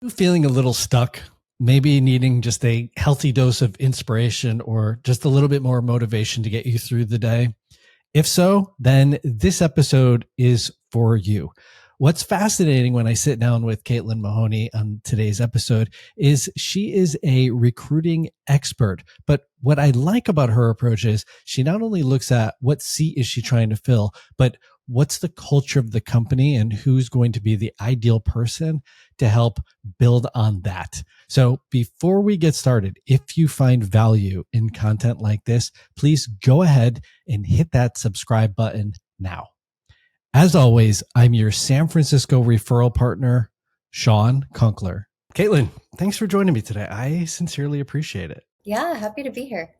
Feeling a little stuck, maybe needing just a healthy dose of inspiration or just a little bit more motivation to get you through the day? If so, then this episode is for you. What's fascinating when I sit down with Caitlin Mahoney on today's episode is she is a recruiting expert. But what I like about her approach is she not only looks at what seat is she trying to fill, but what's the culture of the company and who's going to be the ideal person to help build on that. So before we get started, if you find value in content like this, please go ahead and hit that subscribe button now. As always, I'm your San Francisco referral partner, Shawn Kunkler. Caitlin, thanks for joining me today. I sincerely appreciate it. Yeah, happy to be here.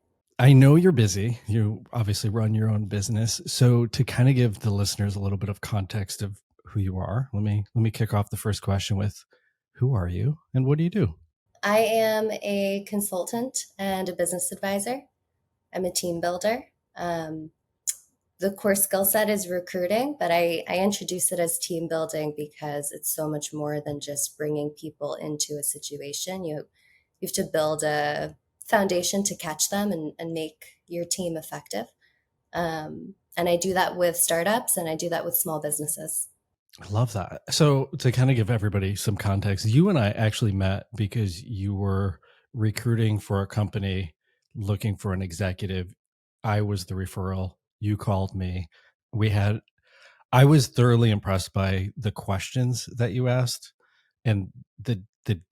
I know you're busy. You obviously run your own business. So to kind of give the listeners a little bit of context of who you are, let me kick off the first question with, who are you and what do you do? I am a consultant and a business advisor. I'm a team builder. The core skill set is recruiting, but I introduce it as team building because it's so much more than just bringing people into a situation. You have to build a foundation to catch them and make your team effective. And I do that with startups and I do that with small businesses. I love that. So to kind of give everybody some context, you and I actually met because you were recruiting for a company looking for an executive. I was the referral. You called me. I was thoroughly impressed by the questions that you asked and the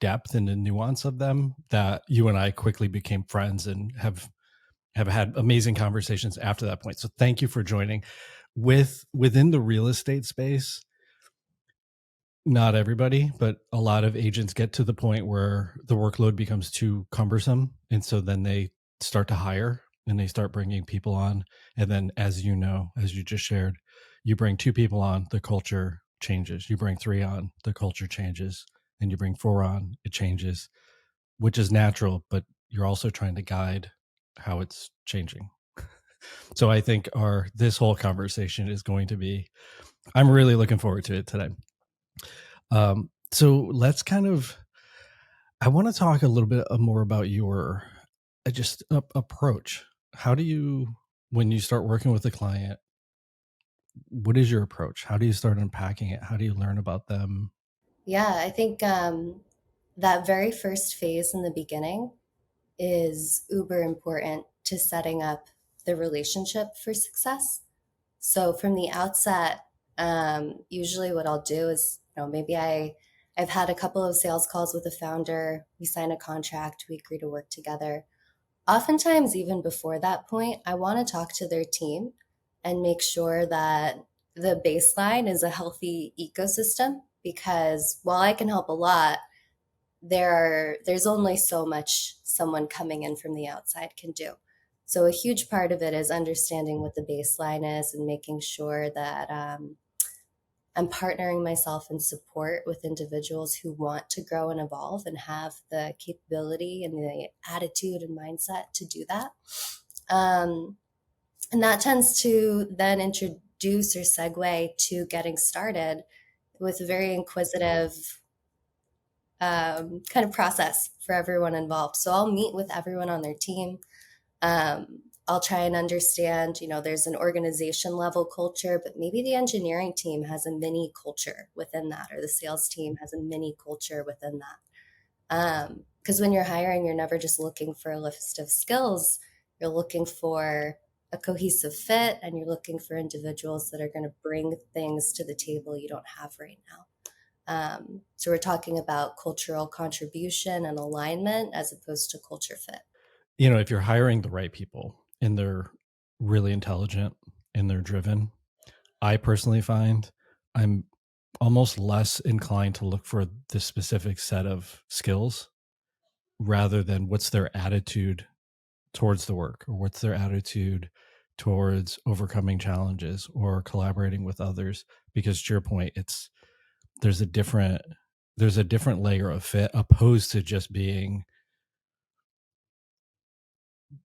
depth and the nuance of them, that you and I quickly became friends and have had amazing conversations after that point. So thank you for joining. Within the real estate space, not everybody, but a lot of agents get to the point where the workload becomes too cumbersome. And so then they start to hire and they start bringing people on. And then, as you know, as you just shared, you bring 2 people on, the culture changes. You bring 3 on, the culture changes. And you bring 4 on, it changes, which is natural, but you're also trying to guide how it's changing. So I think this whole conversation is going to be, I'm really looking forward to it today. So let's I want to talk a little bit more about your approach. How do you, when you start working with a client, what is your approach? How do you start unpacking it? How do you learn about them? Yeah, I think that very first phase in the beginning is uber important to setting up the relationship for success. So from the outset, usually what I'll do is, maybe I've had a couple of sales calls with a founder. We sign a contract, we agree to work together. Oftentimes, even before that point, I want to talk to their team and make sure that the baseline is a healthy ecosystem. Because while I can help a lot, there's only so much someone coming in from the outside can do. So a huge part of it is understanding what the baseline is and making sure that I'm partnering myself in support with individuals who want to grow and evolve and have the capability and the attitude and mindset to do that. And that tends to then introduce or segue to getting started with a very inquisitive kind of process for everyone involved. So I'll meet with everyone on their team. I'll try and understand, there's an organization level culture, but maybe the engineering team has a mini culture within that, or the sales team has a mini culture within that. Because when you're hiring, you're never just looking for a list of skills. You're looking for a cohesive fit, and you're looking for individuals that are going to bring things to the table you don't have right now. So we're talking about cultural contribution and alignment as opposed to culture fit. If you're hiring the right people and they're really intelligent and they're driven, I personally find I'm almost less inclined to look for the specific set of skills rather than what's their attitude towards the work, or what's their attitude towards overcoming challenges or collaborating with others. Because to your point, there's a different layer of fit, opposed to just being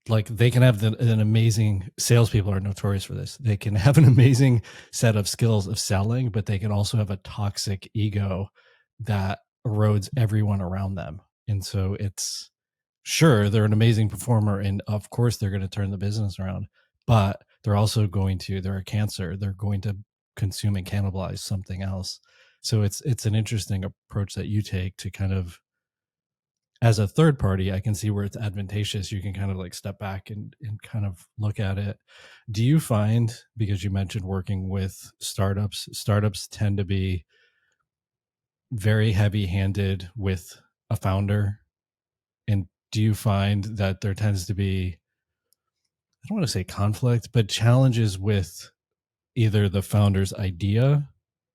like, they can have an amazing, salespeople are notorious for this. They can have an amazing set of skills of selling, but they can also have a toxic ego that erodes everyone around them. And so it's sure they're an amazing performer and of course they're going to turn the business around, but they're a cancer. They're going to consume and cannibalize something else. So it's an interesting approach that you take to kind of, as a third party, I can see where it's advantageous. You can kind of like step back and kind of look at it. Do you find, because you mentioned working with startups tend to be very heavy handed with a founder? And do you find that there tends to be, I don't want to say conflict, but challenges with either the founder's idea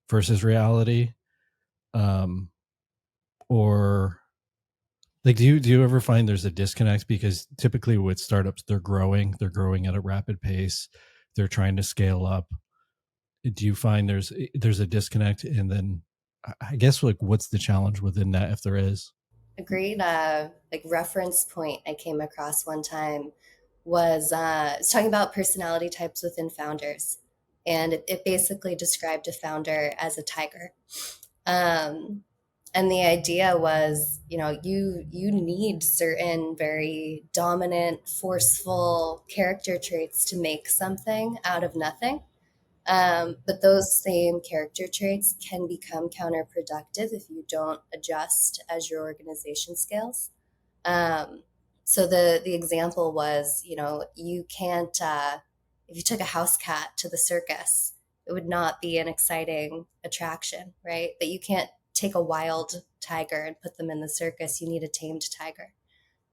versus reality? Um, or like, do you ever find there's a disconnect? Because typically with startups, they're growing at a rapid pace. They're trying to scale up. Do you find there's a disconnect? And then I guess like what's the challenge within that if there is? A great like reference point I came across one time was it's talking about personality types within founders, and it basically described a founder as a tiger. Um, and the idea was, you need certain very dominant, forceful character traits to make something out of nothing. But those same character traits can become counterproductive if you don't adjust as your organization scales. Um, so the example was, you can't if you took a house cat to the circus, it would not be an exciting attraction, right? But you can't take a wild tiger and put them in the circus. You need a tamed tiger.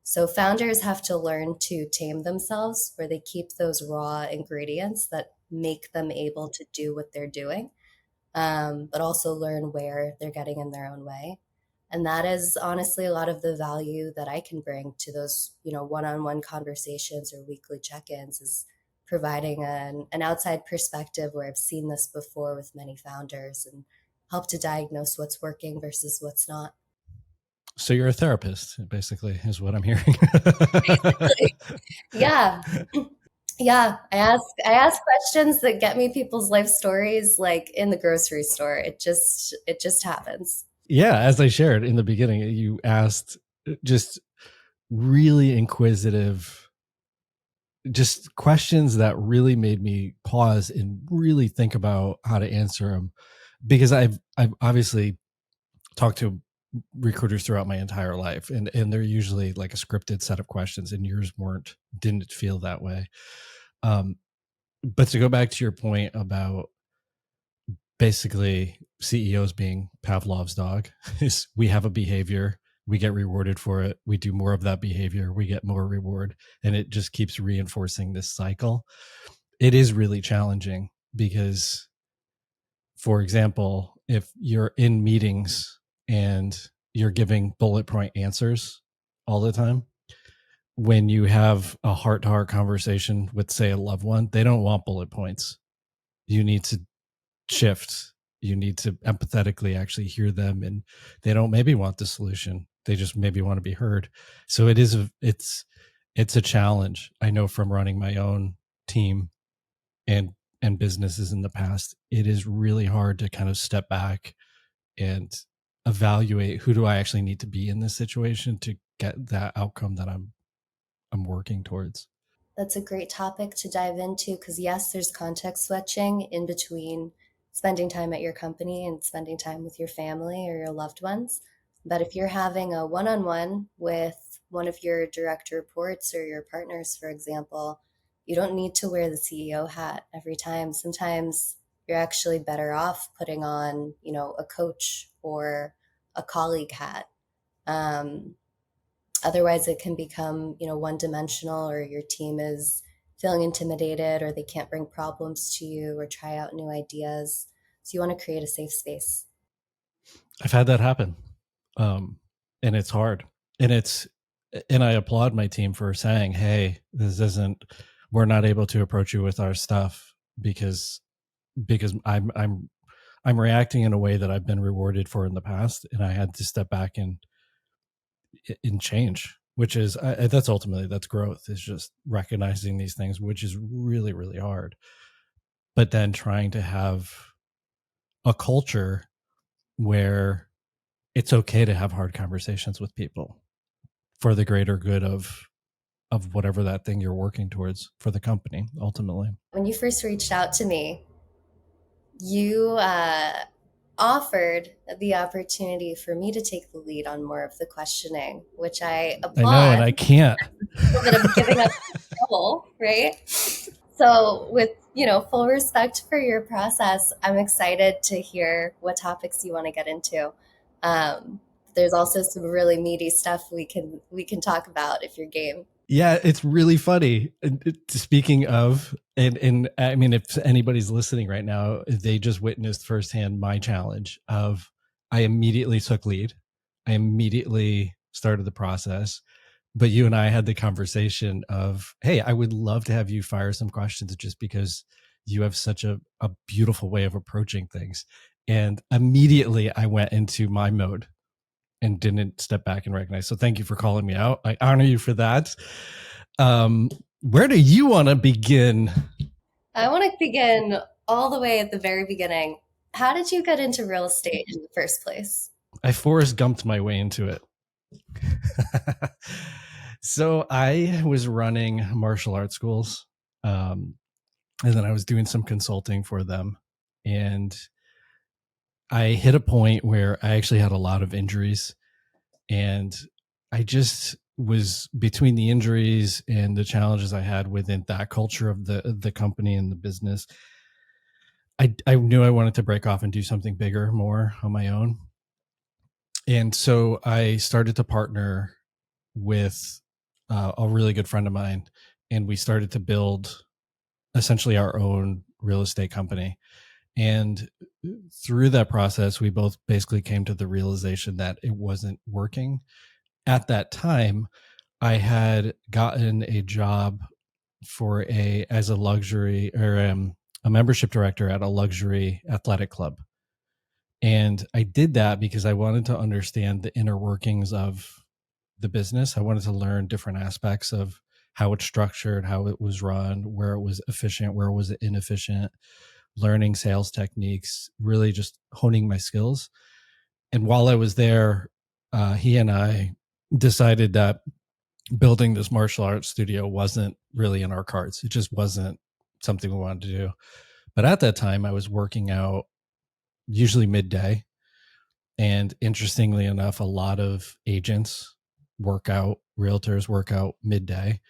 So founders have to learn to tame themselves, where they keep those raw ingredients that make them able to do what they're doing, but also learn where they're getting in their own way. And that is honestly a lot of the value that I can bring to those, one-on-one conversations or weekly check-ins, is providing an outside perspective where I've seen this before with many founders and help to diagnose what's working versus what's not. So you're a therapist, basically, is what I'm hearing. Yeah. Yeah, I ask questions that get me people's life stories like in the grocery store. It just happens. Yeah, as I shared in the beginning, you asked just really inquisitive, just questions that really made me pause and really think about how to answer them. Because I've obviously talked to recruiters throughout my entire life, and they're usually like a scripted set of questions, and yours didn't feel that way. Um, but to go back to your point about basically CEOs being Pavlov's dog, is we have a behavior, we get rewarded for it, we do more of that behavior, we get more reward, and it just keeps reinforcing this cycle. It is really challenging because, for example, if you're in meetings and you're giving bullet point answers all the time, when you have a heart to heart conversation with, say, a loved one, they don't want bullet points. You need to shift. You need to empathetically actually hear them, and they don't maybe want the solution. They just maybe want to be heard. So it's a challenge. I know from running my own team and businesses in the past, it is really hard to kind of step back and evaluate who do I actually need to be in this situation to get that outcome that I'm working towards. That's a great topic to dive into because, yes, there's context switching in between spending time at your company and spending time with your family or your loved ones. But if you're having a one on one with one of your direct reports or your partners, for example, you don't need to wear the CEO hat every time. Sometimes you're actually better off putting on, a coach or a colleague hat. Um, Otherwise, it can become, one dimensional, or your team is feeling intimidated, or they can't bring problems to you or try out new ideas. So you want to create a safe space. I've had that happen. And it's hard. And I applaud my team for saying, "Hey, we're not able to approach you with our stuff because I'm reacting in a way that I've been rewarded for in the past, and I had to step back and change." Which is that's ultimately that's growth, is just recognizing these things, which is really really hard. But then trying to have a culture where it's okay to have hard conversations with people for the greater good of whatever that thing you're working towards for the company ultimately. When you first reached out to me, you offered the opportunity for me to take the lead on more of the questioning, which I I know, and applaud. I can't. A little bit of giving up control, right? So, with full respect for your process, I'm excited to hear what topics you want to get into. Um, there's also some really meaty stuff we can talk about if you're game. Yeah, it's really funny. Speaking of, and I mean, if anybody's listening right now, they just witnessed firsthand my challenge of I immediately took lead. I immediately started the process. But you and I had the conversation of, hey, I would love to have you fire some questions just because you have such a beautiful way of approaching things. And immediately I went into my mode and didn't step back and recognize. So thank you for calling me out. I honor you for that. Where do you want to begin? I want to begin all the way at the very beginning. How did you get into real estate in the first place? I Forrest Gumped my way into it. So I was running martial arts schools, and then I was doing some consulting for them. And I hit a point where I actually had a lot of injuries, and I just was between the injuries and the challenges I had within that culture of the company and the business. I knew I wanted to break off and do something bigger, more on my own. And so I started to partner with a really good friend of mine, and we started to build essentially our own real estate company. And through that process, we both basically came to the realization that it wasn't working. At that time, I had gotten a job for as a luxury or a membership director at a luxury athletic club. And I did that because I wanted to understand the inner workings of the business. I wanted to learn different aspects of how it's structured, how it was run, where it was efficient, where it was inefficient, learning sales techniques, really just honing my skills. And while I was there, he and I decided that building this martial arts studio wasn't really in our cards. It just wasn't something we wanted to do. But at that time, I was working out usually midday. And interestingly enough, a lot of agents work out, realtors work out midday.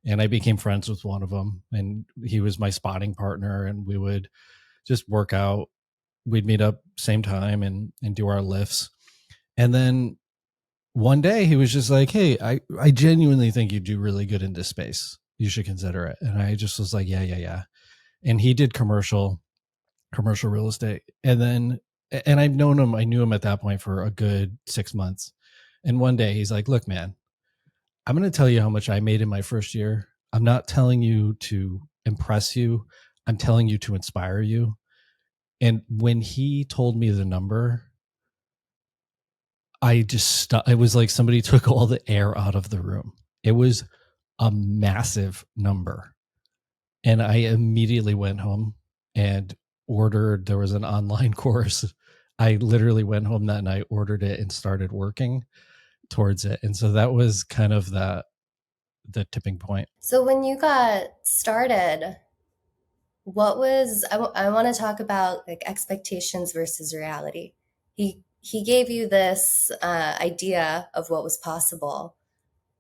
And I became friends with one of them, and he was my spotting partner, and we would just work out. We'd meet up same time and do our lifts. And then one day he was just like, hey, I genuinely think you do really good in this space. You should consider it. And I just was like, yeah. And he did commercial real estate. And I've known him, I knew him at that point for a good 6 months. And one day he's like, look, man, I'm going to tell you how much I made in my first year. I'm not telling you to impress you. I'm telling you to inspire you. And when he told me the number, it was like somebody took all the air out of the room. It was a massive number. And I immediately went home and there was an online course. I literally went home that night, ordered it, and started working towards it. And so that was kind of the tipping point. So, when you got started, I want to talk about like expectations versus reality. He gave you this idea of what was possible.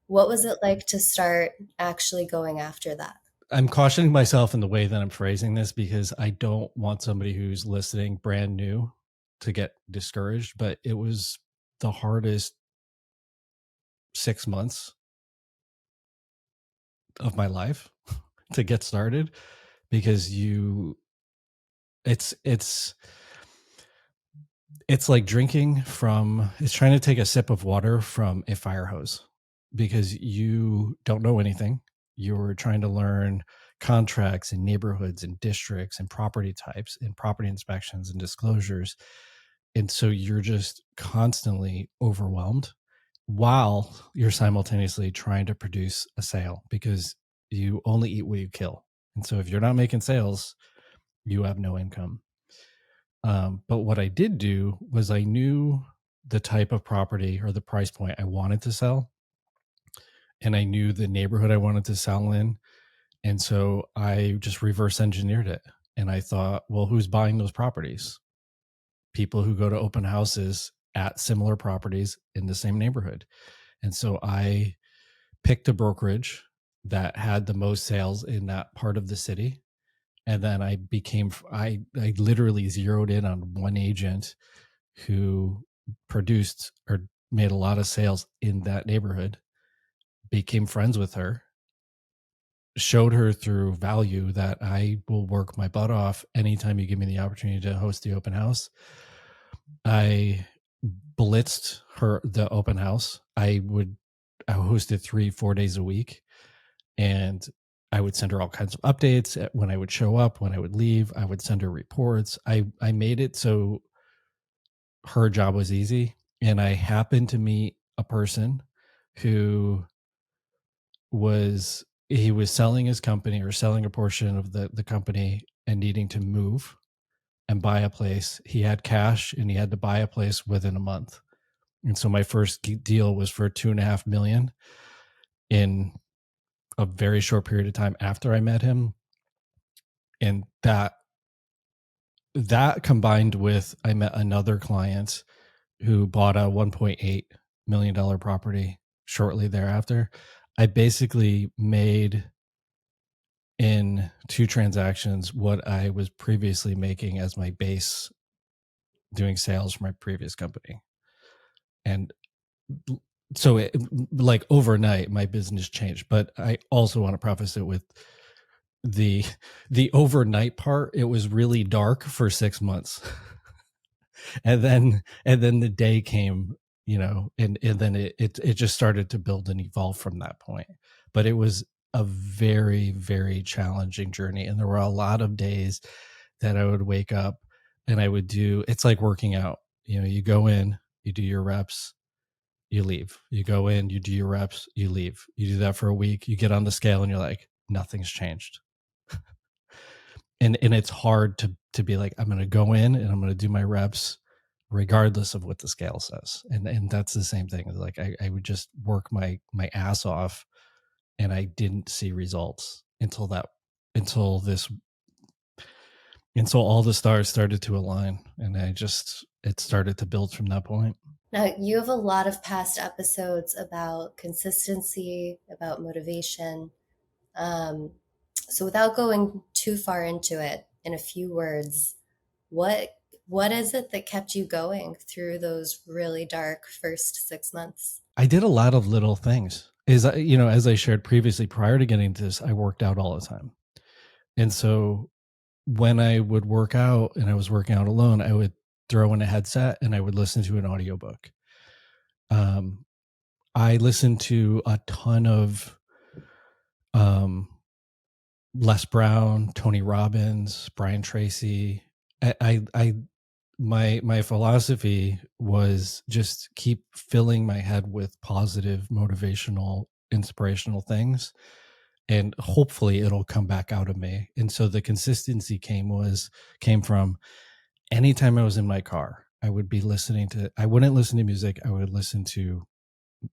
What was it like to start actually going after that? I'm cautioning myself in the way that I'm phrasing this because I don't want somebody who's listening brand new to get discouraged, but it was the hardest 6 months of my life to get started because it's it's it's like it's trying to take a sip of water from a fire hose because you don't know anything. You're trying to learn contracts and neighborhoods and districts and property types and property inspections and disclosures. And so you're just constantly overwhelmed while you're simultaneously trying to produce a sale because you only eat what you kill. And so if you're not making sales, you have no income. But what I did do was I knew the type of property or the price point I wanted to sell, and I knew the neighborhood I wanted to sell in. And so I just reverse engineered it. And I thought, well, who's buying those properties? People who go to open houses at similar properties in the same neighborhood. And so I picked a brokerage that had the most sales in that part of the city. And then I literally zeroed in on one agent who produced or made a lot of sales in that neighborhood, became friends with her, showed her through value that I will work my butt off anytime you give me the opportunity to host the open house. I blitzed her the open house. I hosted 3-4 days a week, and I would send her all kinds of updates when I would show up, when I would leave. I would send her reports. I made it so her job was easy. And I happened to meet a person who he was selling his company or selling a portion of the company and needing to move and buy a place. He had cash and he had to buy a place within a month. And so my first deal was for 2.5 million in a very short period of time after I met him. And that combined with, I met another client who bought a $1.8 million property shortly thereafter. I basically made in 2 transactions what I was previously making as my base doing sales for my previous company. And so like overnight my business changed. But I also want to preface it with the overnight part. It was really dark for 6 months. And then the day came, and then it just started to build and evolve from that point. But it was a very, very challenging journey, and there were a lot of days that I would wake up and I would do, it's like working out. You go in, you do your reps, you leave. You go in, you do your reps, you leave. You do that for a week, you get on the scale and you're like, nothing's changed. And it's hard to be like, I'm going to go in and I'm going to do my reps regardless of what the scale says. And that's the same thing. Like I would just work my ass off, and I didn't see results until this until all the stars started to align, and it started to build from that point. Now, you have a lot of past episodes about consistency, about motivation. Um, so, without going too far into it, in a few words, what what is it that kept you going through those really dark first 6 months? I did a lot of little things. As I shared previously, prior to getting to this, I worked out all the time. And so when I would work out and I was working out alone, I would throw in a headset and I would listen to an audiobook. Um, I listened to a ton of um, Les Brown, Tony Robbins, Brian Tracy. I my philosophy was just keep filling my head with positive, motivational, inspirational things, and hopefully it'll come back out of me. And so the consistency came from anytime I was in my car, I wouldn't listen to music, I would listen to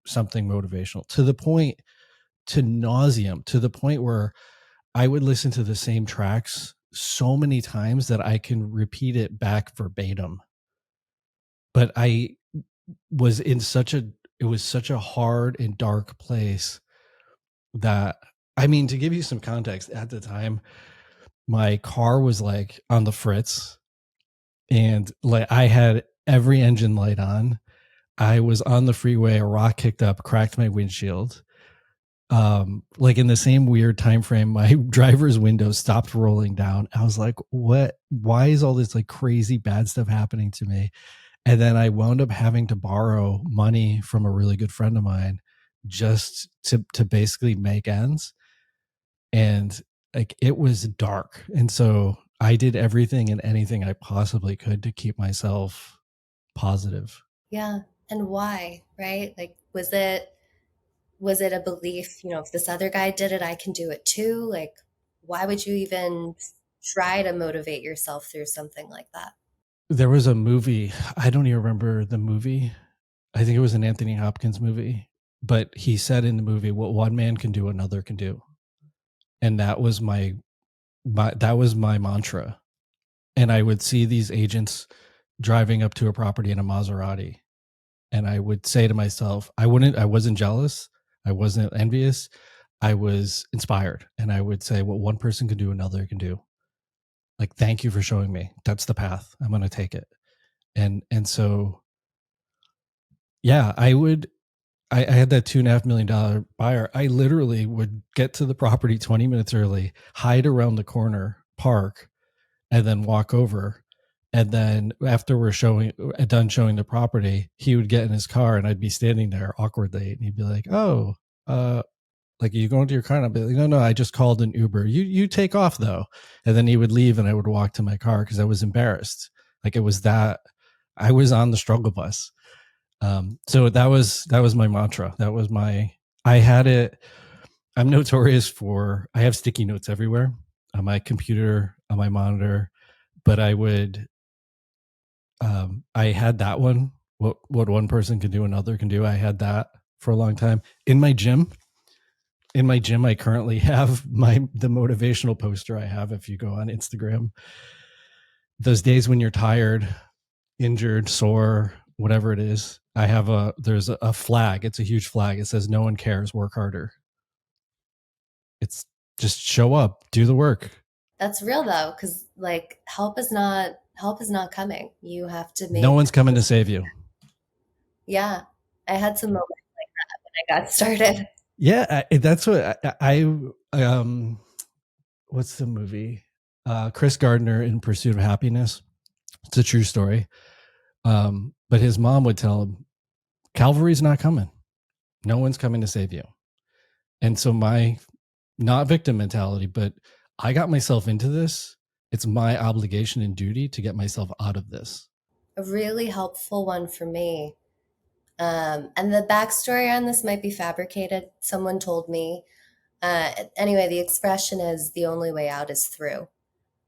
something motivational, to nauseum, to the point where I would listen to the same tracks so many times that I can repeat it back verbatim. But I was in such a it was such a hard and dark place that, I mean, to give you some context, at the time my car was like on the fritz, and like I had every engine light on. I was on the freeway, a rock kicked up, cracked my windshield. Like in the same weird time frame, my driver's window stopped rolling down. I was like, what? Why is all this like crazy bad stuff happening to me? And then I wound up having to borrow money from a really good friend of mine just to basically make ends. And like it was dark. And so I did everything and anything I possibly could to keep myself positive. Yeah, and why, right? Like, was it a belief, if this other guy did it, I can do it too? Like, why would you even try to motivate yourself through something like that? There was a movie. I don't even remember the movie. I think it was an Anthony Hopkins movie, but he said in the movie, "What one man can do, another can do," and that was my mantra. And I would see these agents driving up to a property in a Maserati, and I would say to myself, I wasn't jealous, I wasn't envious, I was inspired, and I would say, "What one person can do, another can do." Like, thank you for showing me. That's the path. I'm going to take it. And so, yeah, I had that $2.5 million buyer. I literally would get to the property 20 minutes early, hide around the corner, park, and then walk over. And then after we're done showing the property, he would get in his car and I'd be standing there awkwardly, and he'd be like, "Oh, like, are you going to your car?" And I'd be like, "No, no, I just called an Uber. You take off though." And then he would leave, and I would walk to my car because I was embarrassed. Like, it was that I was on the struggle bus. So that was my mantra. That was my I had it. I'm notorious for I have sticky notes everywhere on my computer, on my monitor, but I had that one. What one person can do, another can do. I had that for a long time. In my gym, I currently have the motivational poster I have. If you go on Instagram, those days when you're tired, injured, sore, whatever it is, there's a flag. It's a huge flag. It says, "No one cares. Work harder." It's just show up, do the work. That's real though, because like help is not coming. You have to No make one's coming to save you. yeah. I had some moments when I got started. Yeah, that's what what's the movie? Chris Gardner, In Pursuit of Happiness. It's a true story. But his mom would tell him, "Calvary's not coming. No one's coming to save you." And so my not victim mentality, but I got myself into this. It's my obligation and duty to get myself out of this. A really helpful one for me. And the backstory on this might be fabricated. Someone told me. Anyway, the expression is the only way out is through.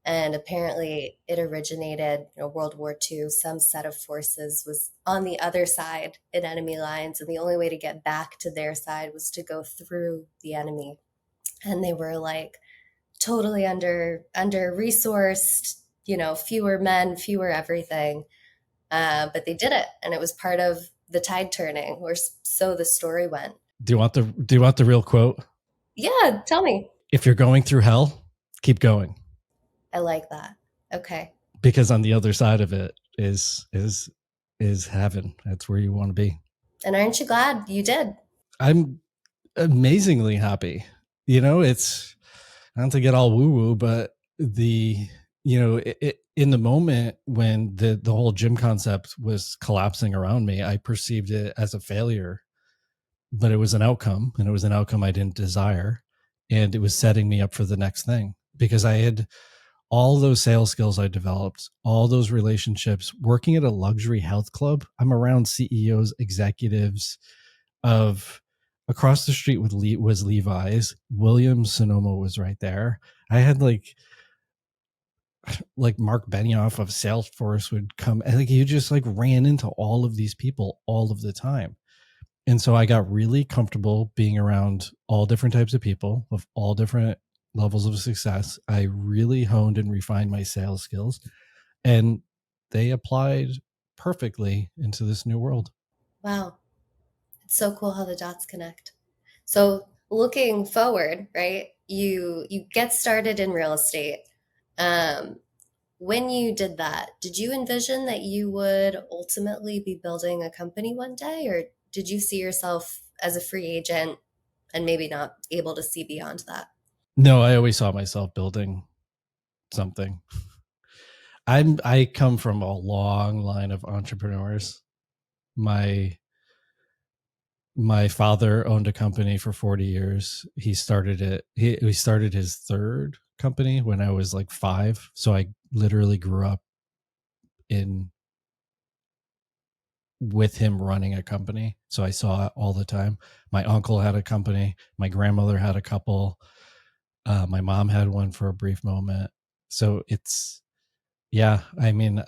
And apparently it originated, World War II. Some set of forces was on the other side in enemy lines, and the only way to get back to their side was to go through the enemy. And they were like totally under resourced, fewer men, fewer everything. But they did it, and it was part of the tide turning, or so the story went. Do you want the real quote? Yeah, tell me. If you're going through hell, keep going, I like that. Okay. because on the other side of it is heaven. That's where you want to be. And aren't you glad you did? I'm amazingly happy. It's not to get all woo woo, but in the moment when the whole gym concept was collapsing around me, I perceived it as a failure, but it was an outcome, and it was an outcome I didn't desire. And it was setting me up for the next thing, because I had all those sales skills I developed, all those relationships, working at a luxury health club. I'm around CEOs, executives of across the street was Levi's. Williams Sonoma was right there. I had like Mark Benioff of Salesforce would come, and like you just like ran into all of these people all of the time. And so I got really comfortable being around all different types of people of all different levels of success. I really honed and refined my sales skills, and they applied perfectly into this new world. Wow. It's so cool how the dots connect. So looking forward, right? You get started in real estate. Um, when you did that, did you envision that you would ultimately be building a company one day, or did you see yourself as a free agent and maybe not able to see beyond that? No, I always saw myself building something. I come from a long line of entrepreneurs. My my father owned a company for 40 years. He started his third company when I was like 5. So I literally grew up in with him running a company. So I saw it all the time. My uncle had a company. My grandmother had a couple. My mom had one for a brief moment. So yeah, I mean,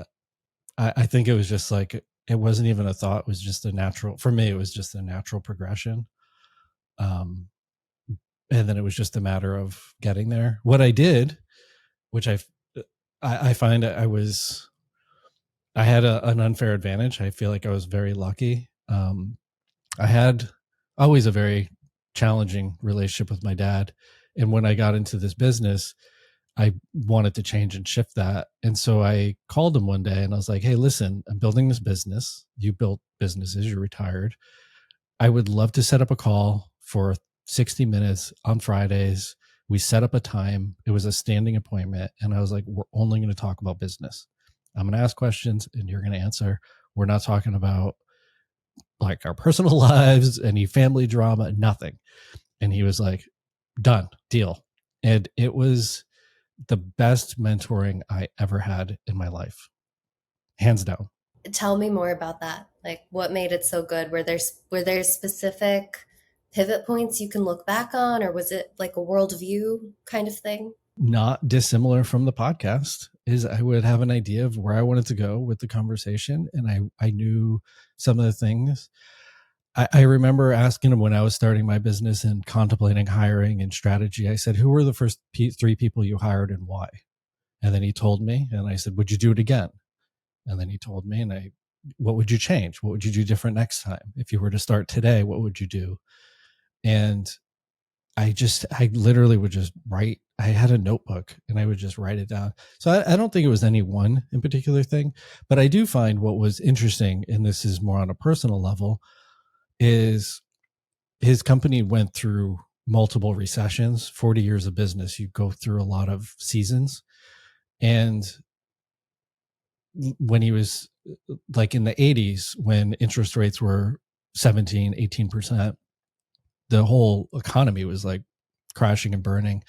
I think it was just like, it wasn't even a thought. It was just a natural, for me, it was just a natural progression. Um, and then it was just a matter of getting there. What I did, which I find I had an unfair advantage. I feel like I was very lucky. I had always a very challenging relationship with my dad. And when I got into this business, I wanted to change and shift that. And so I called him one day and I was like, hey, listen, I'm building this business. You built businesses, you're retired. I would love to set up a call for 60 minutes on Fridays. We set up a time. It was a standing appointment. And I was like, we're only going to talk about business. I'm going to ask questions and you're going to answer. We're not talking about like our personal lives, any family drama, nothing. And he was like, done, deal. And it was the best mentoring I ever had in my life, hands down. Tell me more about that. Like, what made it so good? Were there specific pivot points you can look back on, or was it like a worldview kind of thing? Not dissimilar from the podcast, is I would have an idea of where I wanted to go with the conversation. And I knew some of the things. I remember asking him when I was starting my business and contemplating hiring and strategy. I said, who were the first three people you hired and why? And then he told me, and I said, would you do it again? And then he told me, and what would you change? What would you do different next time? If you were to start today, what would you do? And I literally would just write. I had a notebook and I would just write it down. So I don't think it was any one in particular thing, but I do find what was interesting, and this is more on a personal level, is his company went through multiple recessions. 40 years of business, you go through a lot of seasons. And when he was like in the 80s, when interest rates were 17, 18%, the whole economy was like crashing and burning.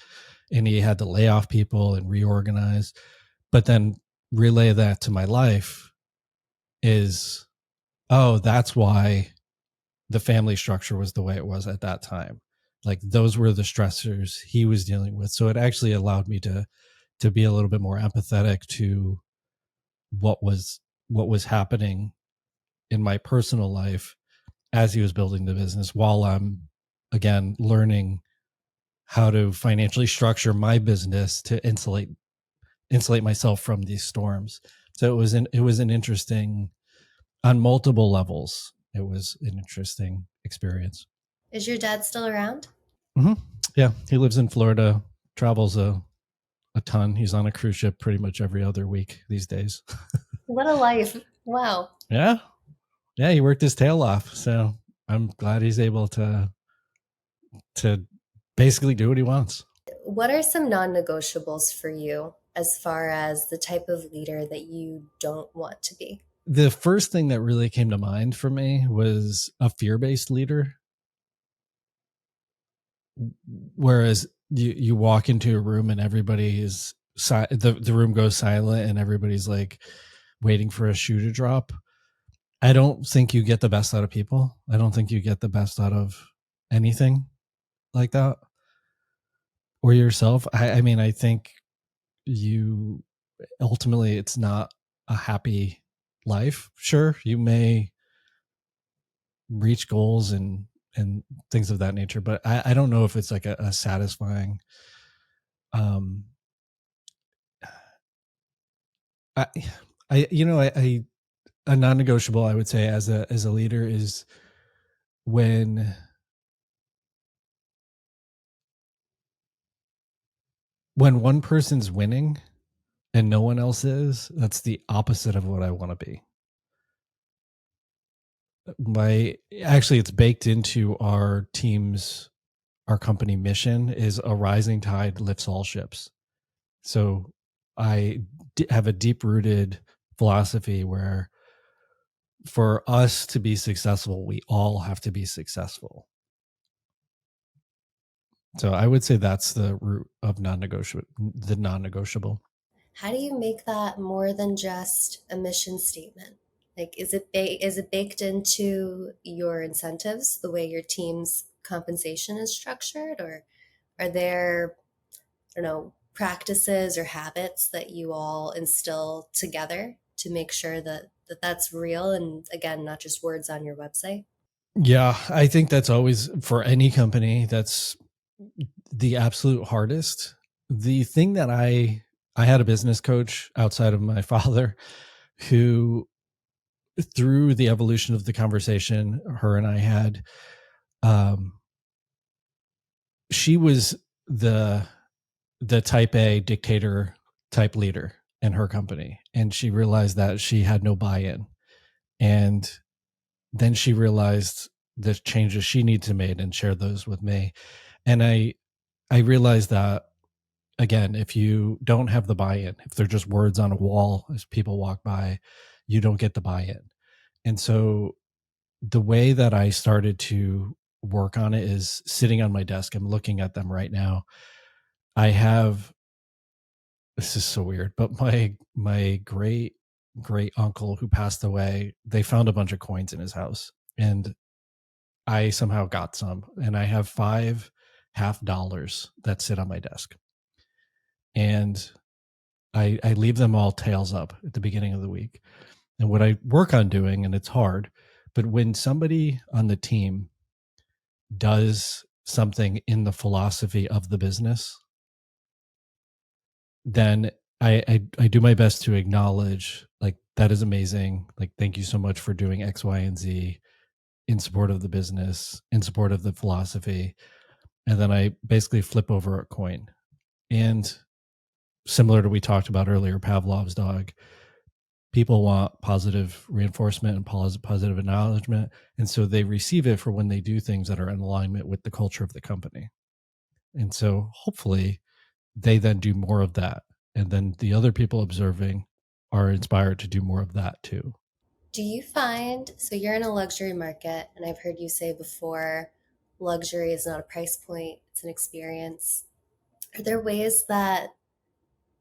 And he had to lay off people and reorganize. But then relay that to my life is, oh, that's why the family structure was the way it was at that time. Like those were the stressors he was dealing with. So it actually allowed me to be a little bit more empathetic to what was what was happening in my personal life as he was building the business, while I'm again learning how to financially structure my business to insulate myself from these storms. So it was an interesting, on multiple levels. It was an interesting experience. Is your dad still around? hmm Yeah, he lives in Florida, travels a ton. He's on a cruise ship pretty much every other week these days. What a life. Wow. Yeah, yeah, he worked his tail off. So I'm glad he's able to basically do what he wants. What are some non negotiables for you as far as the type of leader that you don't want to be? The first thing that really came to mind for me was a fear-based leader. Whereas you walk into a room and everybody is the room goes silent and everybody's like waiting for a shoe to drop. I don't think you get the best out of people. I don't think you get the best out of anything like that, or yourself. I mean, I think you ultimately, it's not a happy life. Sure, you may reach goals and things of that nature, but I don't know if it's like a satisfying. um I, I a non-negotiable, I would say, as a leader is when one person's winning and no one else is. That's the opposite of what I want to be. My Actually, it's baked into our team's, our company mission is a rising tide lifts all ships. So I have a deep rooted philosophy where for us to be successful, we all have to be successful. So I would say that's the root of non-negotiable. How do you make that more than just a mission statement? Like, is it baked into your incentives, the way your team's compensation is structured, or are there, I don't know, practices or habits that you all instill together? to make sure that's real and, again, not just words on your website? Yeah, I think that's always for any company. That's the absolute hardest. The thing that I had a business coach outside of my father who, through the evolution of the conversation her and I had, um, she was the the type A dictator type leader in her company, and she realized that she had no buy-in, and then she realized the changes she needed to make and shared those with me. And I realized that, again, if you don't have the buy-in, if they're just words on a wall as people walk by, you don't get the buy-in. And so the way that I started to work on it is sitting on my desk. I'm looking at them right now. I have, this is so weird, but my great uncle who passed away, they found a bunch of coins in his house, and I somehow got some, and I have five half dollars that sit on my desk, and I leave them all tails up at the beginning of the week. And what I work on doing, and it's hard, but when somebody on the team does something in the philosophy of the business, then I do my best to acknowledge, like, that is amazing. Like, thank you so much for doing X, Y, and Z in support of the business, in support of the philosophy. And then I basically flip over a coin. And similar to we talked about earlier, Pavlov's dog, people want positive reinforcement and positive acknowledgement. And so they receive it for when they do things that are in alignment with the culture of the company. And so hopefully they then do more of that. And then the other people observing are inspired to do more of that too. Do you find, so you're in a luxury market, and I've heard you say before, luxury is not a price point, it's an experience. Are there ways that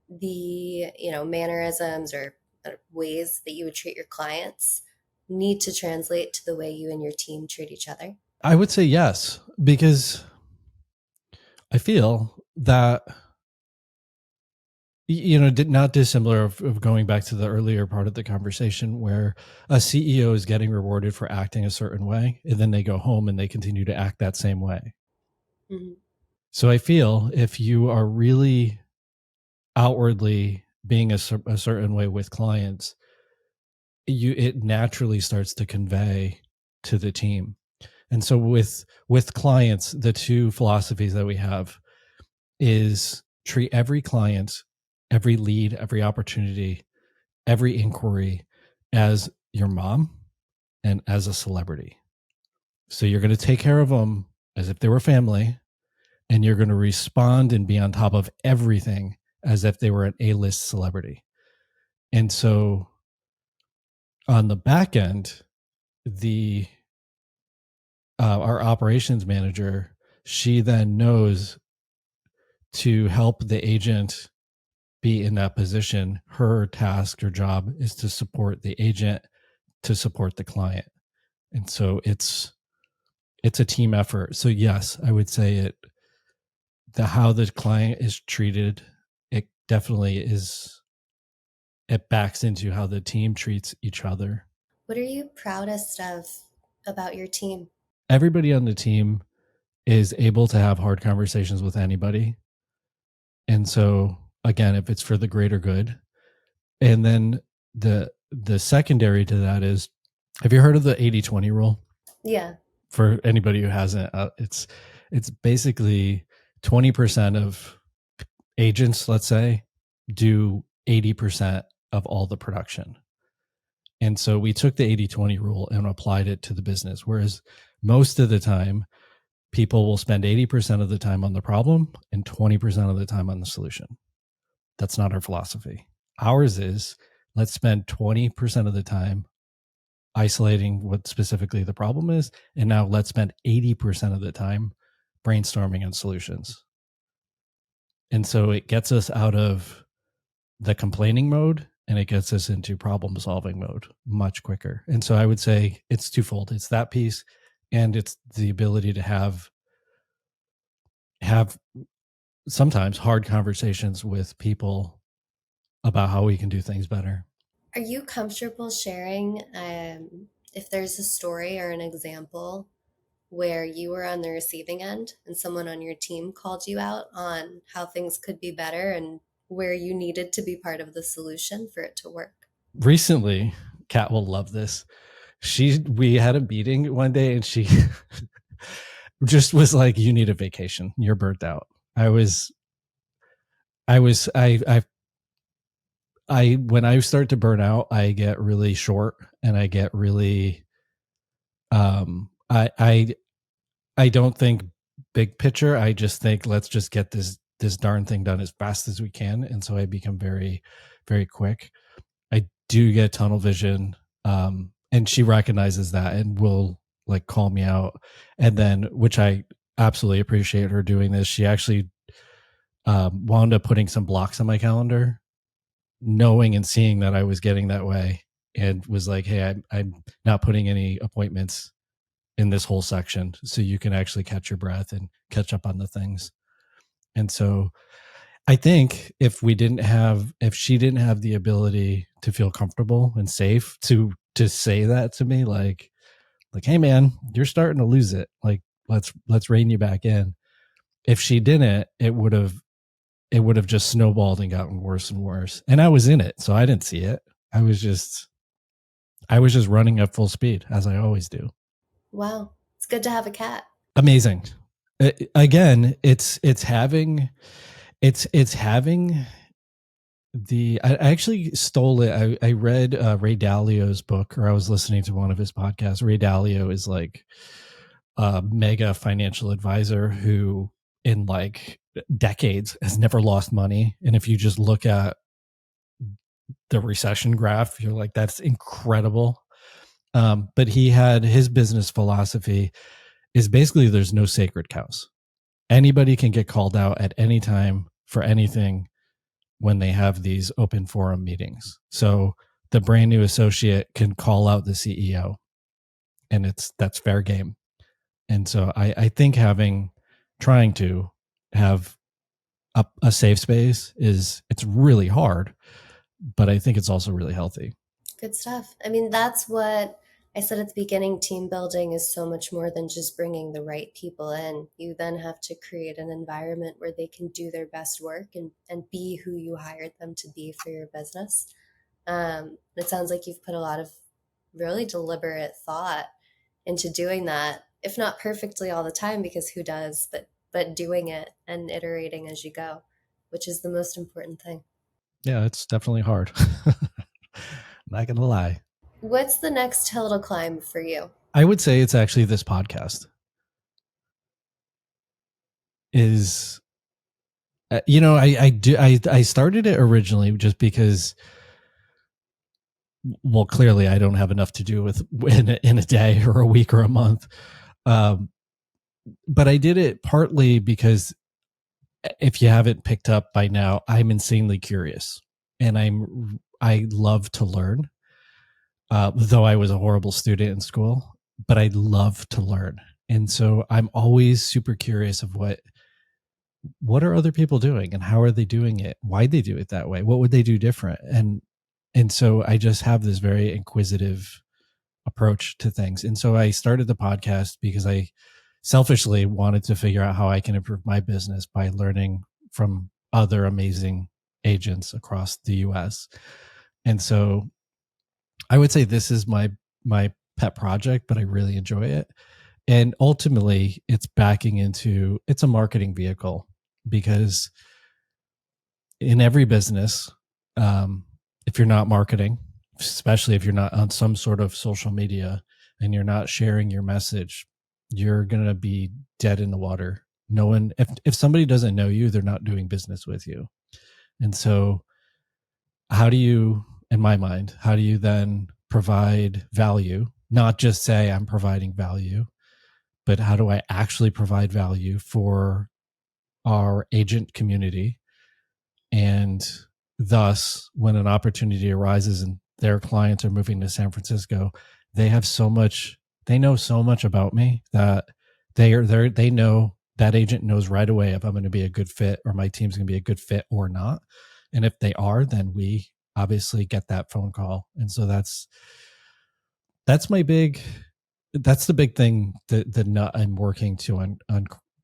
the, mannerisms or ways that you would treat your clients need to translate to the way you and your team treat each other? I would say yes, because I feel that, not dissimilar of going back to the earlier part of the conversation where a CEO is getting rewarded for acting a certain way, and then they go home and they continue to act that same way. Mhm. So I feel if you are really outwardly being a certain way with clients, it naturally starts to convey to the team. And so with clients, the two philosophies that we have is treat every client, every lead, every opportunity, every inquiry as your mom and as a celebrity. So you're going to take care of them as if they were family, and you're going to respond and be on top of everything as if they were an A-list celebrity. And so on the back end, the our operations manager, she then knows to help the agent be in that position. Her task or job is to support the agent to support the client. And so it's a team effort. So yes, I would say the how the client is treated, it definitely is, it backs into how the team treats each other. What are you proudest of about your team? Everybody on the team is able to have hard conversations with anybody. And so again, if it's for the greater good. And then the secondary to that is, have you heard of the 80-20 rule? Yeah. For anybody who hasn't, it's basically 20% of agents, let's say, do 80% of all the production. And so we took the 80-20 rule and applied it to the business. Whereas most of the time, people will spend 80% of the time on the problem and 20% of the time on the solution. That's not our philosophy. Ours is, let's spend 20% of the time isolating what specifically the problem is. And now let's spend 80% of the time brainstorming on solutions. And so it gets us out of the complaining mode and it gets us into problem solving mode much quicker. And so I would say it's twofold. It's that piece, and it's the ability to have sometimes hard conversations with people about how we can do things better. Are you comfortable sharing if there's a story or an example where you were on the receiving end and someone on your team called you out on how things could be better and where you needed to be part of the solution for it to work? Recently, Kat will love this. We had a meeting one day and she just was like, "You need a vacation. You're burnt out." I was, I was, I when I start to burn out, I get really short and I get really, um, I don't think big picture. I just think let's just get this darn thing done as fast as we can, and so I become very, very quick. I do get tunnel vision, and she recognizes that and will like call me out, and then which I absolutely appreciate her doing this. She actually wound up putting some blocks on my calendar, knowing and seeing that I was getting that way, and was like, "Hey, I'm not putting any appointments in this whole section, so you can actually catch your breath and catch up on the things." And so I think if she didn't have the ability to feel comfortable and safe to say that to me, like, "Hey man, you're starting to lose it. Like, let's rein you back in." If she didn't, it would have just snowballed and gotten worse and worse. And I was in it, so I didn't see it. I was just running at full speed as I always do. Wow, it's good to have a cat. Amazing. Again, it's having I actually stole it. I read Ray Dalio's book, or I was listening to one of his podcasts. Ray Dalio is like a mega financial advisor who in like decades has never lost money. And if you just look at the recession graph, you're like, that's incredible. But he had his business philosophy is basically there's no sacred cows. Anybody can get called out at any time for anything when they have these open forum meetings. So the brand new associate can call out the CEO, and that's fair game. And so I think trying to have a safe space it's really hard, but I think it's also really healthy. Good stuff. I mean, that's what I said at the beginning. Team building is so much more than just bringing the right people in. You then have to create an environment where they can do their best work and be who you hired them to be for your business. It sounds like you've put a lot of really deliberate thought into doing that, if not perfectly all the time, because who does, but doing it and iterating as you go, which is the most important thing. Yeah, it's definitely hard. Not gonna lie. What's the next hill to climb for you? I would say it's actually this podcast is I started it originally just because, well, clearly I don't have enough to do with in a day or a week or a month. Um, but I did it partly because if you haven't picked up by now, I'm insanely curious and I love to learn. Though I was a horrible student in school, but I love to learn. And so I'm always super curious of what are other people doing and how are they doing it? Why they do it that way? What would they do different? And so I just have this very inquisitive approach to things. And so I started the podcast because I selfishly wanted to figure out how I can improve my business by learning from other amazing agents across the US. And so I would say this is my pet project, but I really enjoy it. And ultimately it's a marketing vehicle because in every business, if you're not marketing, especially if you're not on some sort of social media and you're not sharing your message, you're going to be dead in the water. No one, if somebody doesn't know you, they're not doing business with you. And so in my mind, how do you then provide value? Not just say I'm providing value, but how do I actually provide value for our agent community? And thus, when an opportunity arises and their clients are moving to San Francisco, they know so much about me that they know that agent knows right away if I'm going to be a good fit or my team's going to be a good fit or not. And if they are, then we obviously get that phone call. And so that's my big, that's the big thing, the nut I'm working to on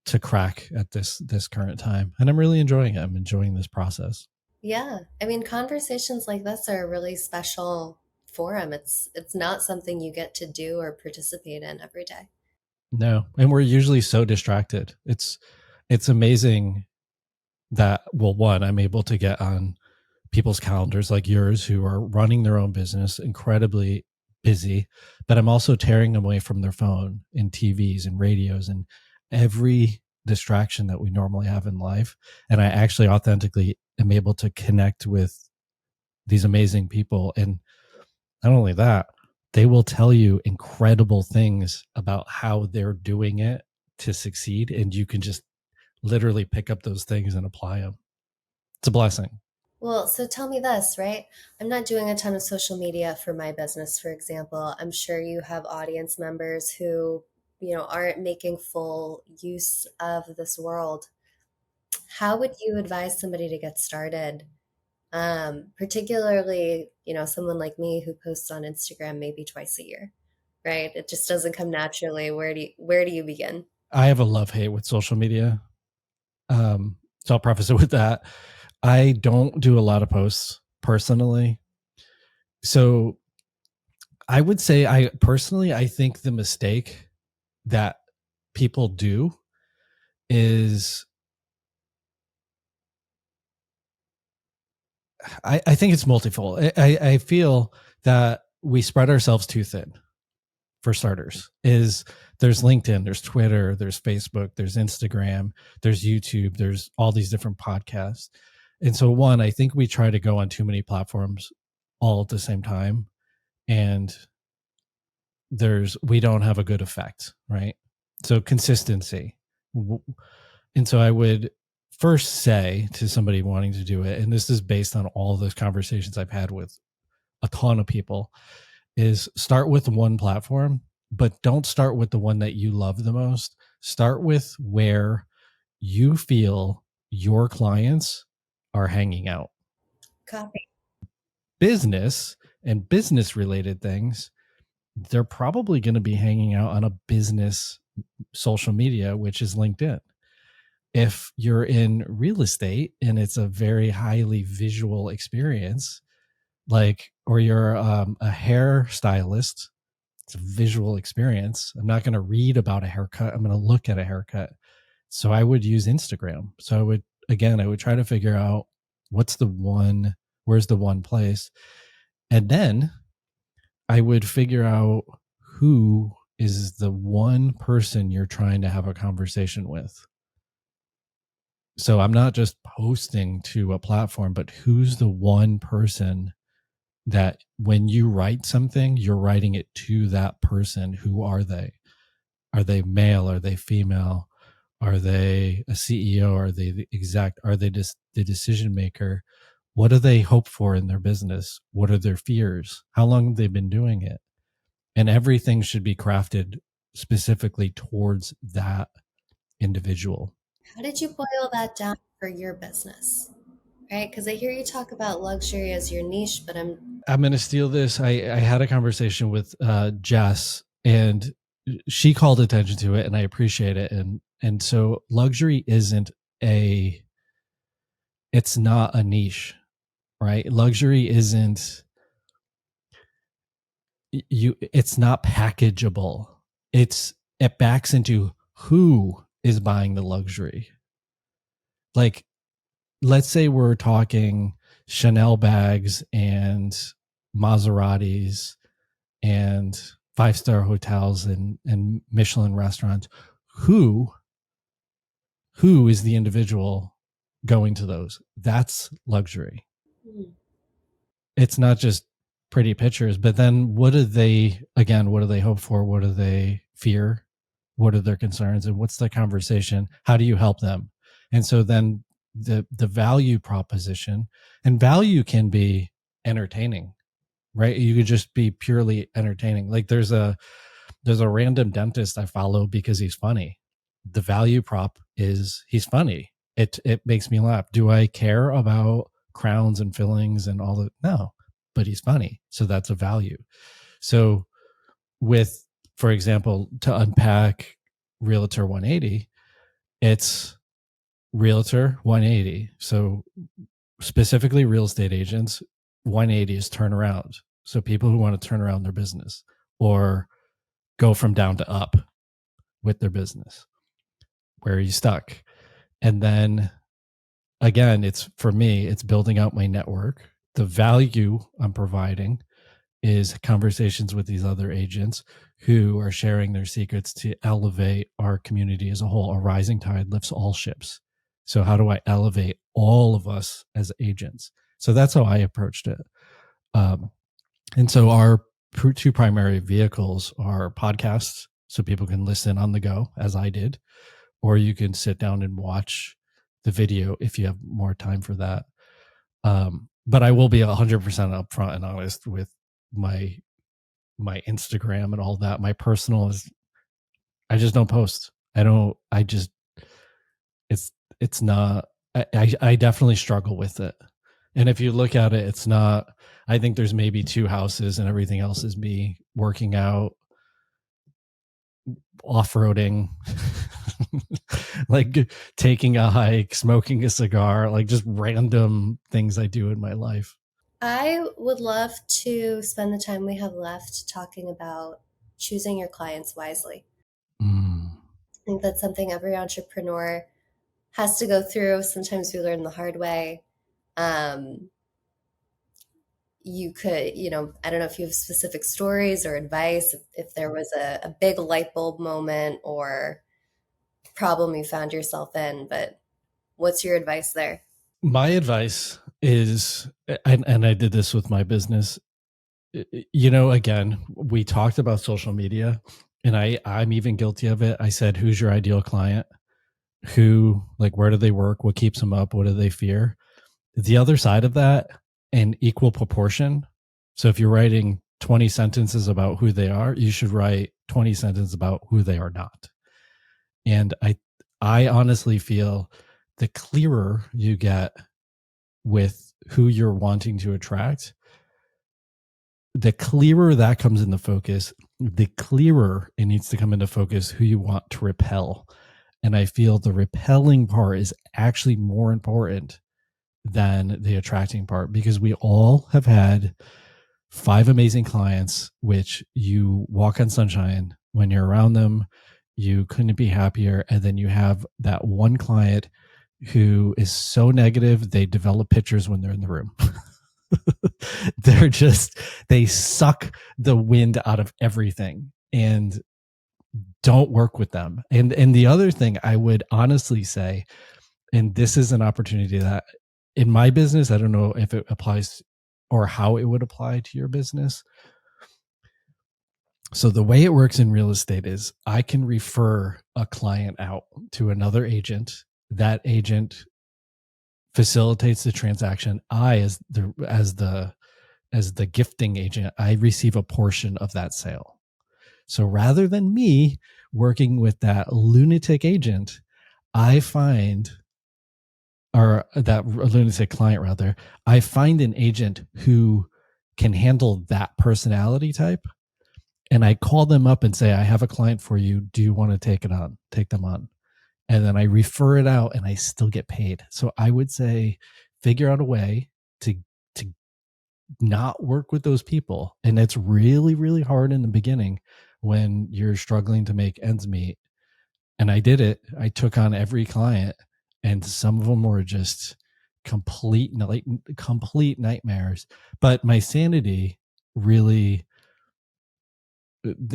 to crack at this current time. And I'm really enjoying it. I'm enjoying this process. Yeah. I mean, conversations like this are a really special forum. It's not something you get to do or participate in every day. No. And we're usually so distracted. It's amazing that, well, one, I'm able to get on people's calendars like yours who are running their own business, incredibly busy, but I'm also tearing them away from their phone and TVs and radios and every distraction that we normally have in life. And I actually authentically am able to connect with these amazing people. And not only that, they will tell you incredible things about how they're doing it to succeed. And you can just literally pick up those things and apply them. It's a blessing. Well, so tell me this, right? I'm not doing a ton of social media for my business, for example. I'm sure you have audience members who, aren't making full use of this world. How would you advise somebody to get started? Particularly, someone like me who posts on Instagram maybe twice a year, right? It just doesn't come naturally. Where do you begin? I have a love hate with social media. So I'll preface it with that. I don't do a lot of posts personally. So I would say I think the mistake that people do is I think it's multifold. I feel that we spread ourselves too thin. For starters, is there's LinkedIn, there's Twitter, there's Facebook, there's Instagram, there's YouTube, there's all these different podcasts. And so one, I think we try to go on too many platforms all at the same time. And we don't have a good effect, right? So consistency. And so I would first say to somebody wanting to do it, and this is based on all those conversations I've had with a ton of people, is start with one platform, but don't start with the one that you love the most. Start with where you feel your clients are hanging out. Copy. Business and business related things, they're probably going to be hanging out on a business social media, which is LinkedIn. If you're in real estate and it's a very highly visual experience, or you're a hairstylist, it's a visual experience. I'm not going to read about a haircut. I'm going to look at a haircut. So I would use Instagram. So I would try to figure out where's the one place. And then I would figure out who is the one person you're trying to have a conversation with. So I'm not just posting to a platform, but who's the one person that when you write something, you're writing it to that person. Who are they? Are they male? Are they female? Are they a CEO? Are they the exec? Are they just the decision maker? What do they hope for in their business? What are their fears? How long have they been doing it? And everything should be crafted specifically towards that individual. How did you boil that down for your business? Right? Because I hear you talk about luxury as your niche, but I'm going to steal this. I had a conversation with Jess, and she called attention to it, and I appreciate it. And so luxury it's not a niche, right? Luxury isn't it's not packageable. It backs into who is buying the luxury. Like, let's say we're talking Chanel bags and Maseratis and five-star hotels and Michelin restaurants. Who is the individual going to those? That's luxury. It's not just pretty pictures, but then what do they hope for? What do they fear? What are their concerns? And what's the conversation? How do you help them? And so then the value proposition, and value can be entertaining, right? You could just be purely entertaining. Like there's a random dentist I follow because he's funny. The value prop is he's funny. It makes me laugh. Do I care about crowns and fillings and all the no, but he's funny. So that's a value. So with, for example, to unpack Realtor 180, it's Realtor 180. So specifically real estate agents, 180 is turnaround. So people who want to turn around their business or go from down to up with their business. Where are you stuck? And then again, it's for me, it's building out my network. The value I'm providing is conversations with these other agents who are sharing their secrets to elevate our community as a whole. A rising tide lifts all ships. So how do I elevate all of us as agents? So that's how I approached it. And so our two primary vehicles are podcasts, so people can listen on the go, as I did, or you can sit down and watch the video if you have more time for that. But I will be 100% upfront and honest with my Instagram and all that. My personal is, I just don't post. It's not, I definitely struggle with it. And if you look at it, it's not, I think there's maybe 2 houses and everything else is me working out, off-roading, like taking a hike, smoking a cigar, like just random things I do in my life. I would love to spend the time we have left talking about choosing your clients wisely. Mm. I think that's something every entrepreneur has to go through. Sometimes we learn the hard way. Um, you could, I don't know if you have specific stories or advice, if there was a big light bulb moment or problem you found yourself in, but what's your advice there? My advice is, and I did this with my business, again, we talked about social media and I'm even guilty of it. I said, who's your ideal client? Like, where do they work? What keeps them up? What do they fear? The other side of that, in equal proportion. So if you're writing 20 sentences about who they are, you should write 20 sentences about who they are not. And I honestly feel the clearer you get with who you're wanting to attract, the clearer that comes into focus, the clearer it needs to come into focus who you want to repel. And I feel the repelling part is actually more important than the attracting part, because we all have had 5 amazing clients, which you walk on sunshine when you're around them. You couldn't be happier. And then you have that one client who is so negative, they develop pictures when they're in the room. They suck the wind out of everything and don't work with them. And the other thing I would honestly say, and this is an opportunity that in my business, I don't know if it applies or how it would apply to your business. So the way it works in real estate is I can refer a client out to another agent. That agent facilitates the transaction. I, as the gifting agent, I receive a portion of that sale. So rather than me working with that lunatic agent, I find, or that lunatic client rather, I find an agent who can handle that personality type. And I call them up and say, I have a client for you. Do you want to take them on? And then I refer it out and I still get paid. So I would say, figure out a way to not work with those people. And it's really, really hard in the beginning when you're struggling to make ends meet. And I did it. I took on every client, and some of them were just complete nightmares. But my sanity really,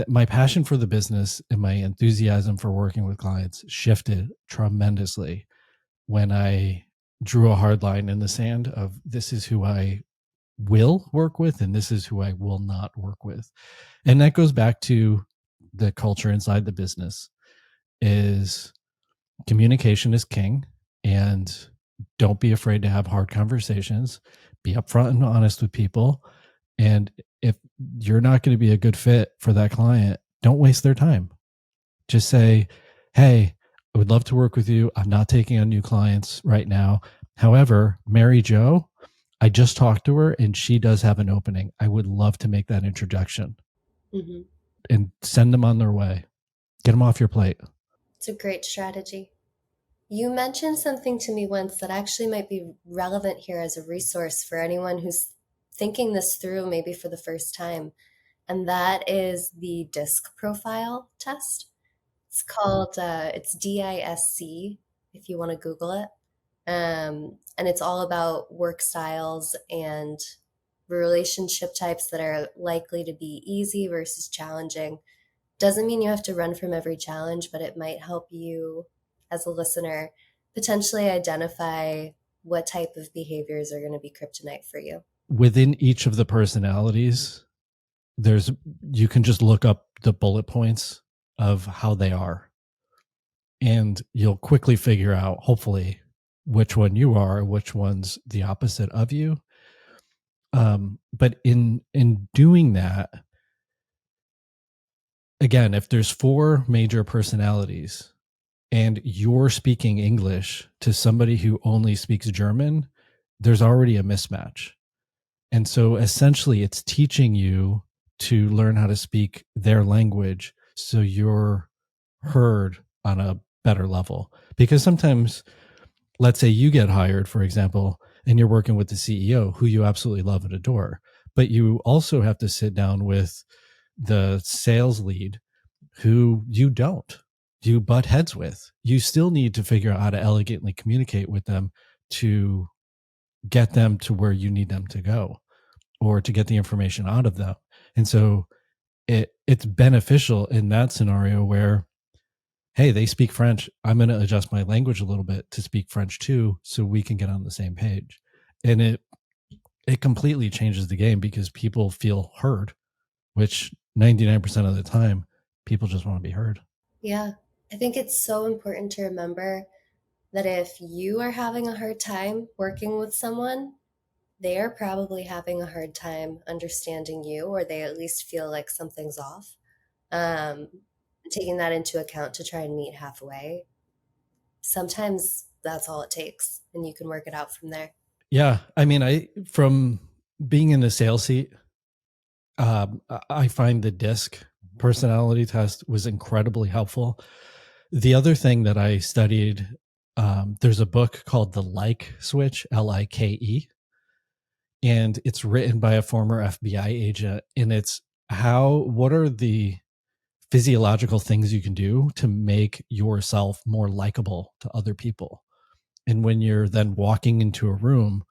my passion for the business and my enthusiasm for working with clients shifted tremendously when I drew a hard line in the sand of, this is who I will work with and this is who I will not work with. And that goes back to the culture inside the business. Is communication is king, and don't be afraid to have hard conversations. Be upfront and honest with people. And if you're not going to be a good fit for that client, don't waste their time. Just say, hey, I would love to work with you. I'm not taking on new clients right now. However, Mary Jo, I just talked to her and she does have an opening. I would love to make that introduction Hmm. and send them on their way. Get them off your plate. It's a great strategy. You mentioned something to me once that actually might be relevant here as a resource for anyone who's thinking this through, maybe for the first time, and that is the DISC profile test. It's called, it's DISC if you want to Google it. And it's all about work styles and relationship types that are likely to be easy versus challenging. Doesn't mean you have to run from every challenge, but it might help you as a listener potentially identify what type of behaviors are going to be kryptonite for you. Within each of the personalities, there's you can just look up the bullet points of how they are, and you'll quickly figure out, hopefully, which one you are, which one's the opposite of you. But in doing that, again, if there's four major personalities and you're speaking English to somebody who only speaks German, there's already a mismatch. And so essentially, it's teaching you to learn how to speak their language so you're heard on a better level. Because sometimes, let's say you get hired, for example, and you're working with the CEO who you absolutely love and adore, but you also have to sit down with the sales lead who you don't. You butt heads with. You still need to figure out how to elegantly communicate with them to get them to where you need them to go or to get the information out of them. And so it's beneficial in that scenario where, hey, they speak French. I'm going to adjust my language a little bit to speak French too, so we can get on the same page. And it completely changes the game because people feel heard, which 99% of the time, people just want to be heard. Yeah, I think it's so important to remember that if you are having a hard time working with someone, they are probably having a hard time understanding you, or they at least feel like something's off. Um, Taking that into account to try and meet halfway, sometimes that's all it takes, and you can work it out from there. Yeah, I mean, I from being in the sales seat, I find the DISC personality test was incredibly helpful. The other thing that I studied, there's a book called The Like Switch, Like, and it's written by a former FBI agent. And it's what are the physiological things you can do to make yourself more likable to other people? And when you're then walking into a room,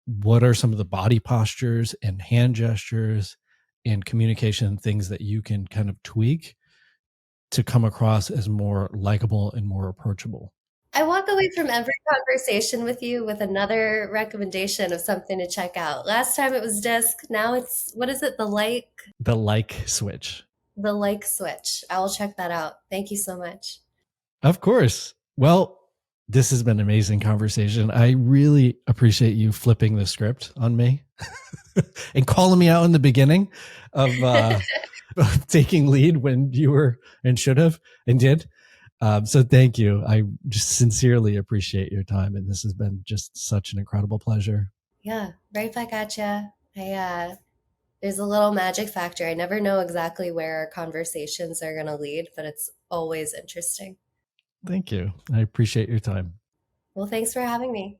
what are some of the body postures and hand gestures and communication things that you can kind of tweak to come across as more likable and more approachable? I walk away from every conversation with you with another recommendation of something to check out. Last time it was disc, now it's what is it? The like switch. The like switch. I will check that out. Thank you so much. Of course. Well, this has been an amazing conversation. I really appreciate you flipping the script on me and calling me out in the beginning of taking lead when you were and should have and did. So thank you. I just sincerely appreciate your time, and this has been just such an incredible pleasure. Yeah, right back at ya. There's a little magic factor. I never know exactly where our conversations are going to lead, but it's always interesting. Thank you. I appreciate your time. Well, thanks for having me.